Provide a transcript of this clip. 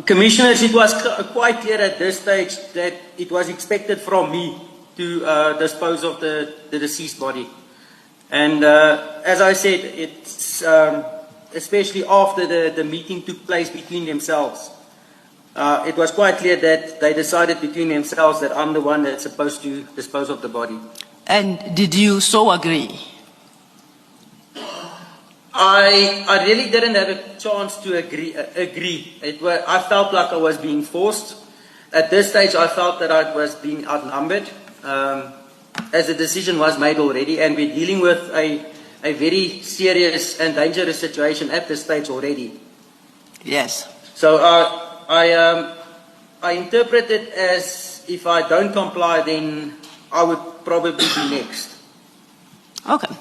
Commissioners, it was quite clear at this stage that it was expected from me to dispose of the deceased body. And as I said, it's especially after the meeting took place between themselves. It was quite clear that they decided between themselves that I'm the one that's supposed to dispose of the body. And did you so agree? I really didn't have a chance to agree. I felt like I was being forced. At this stage, I felt that I was being outnumbered, as the decision was made already, and we're dealing with a very serious and dangerous situation at this stage already. Yes. So I interpret it as if I don't comply, then I would probably be next. Okay.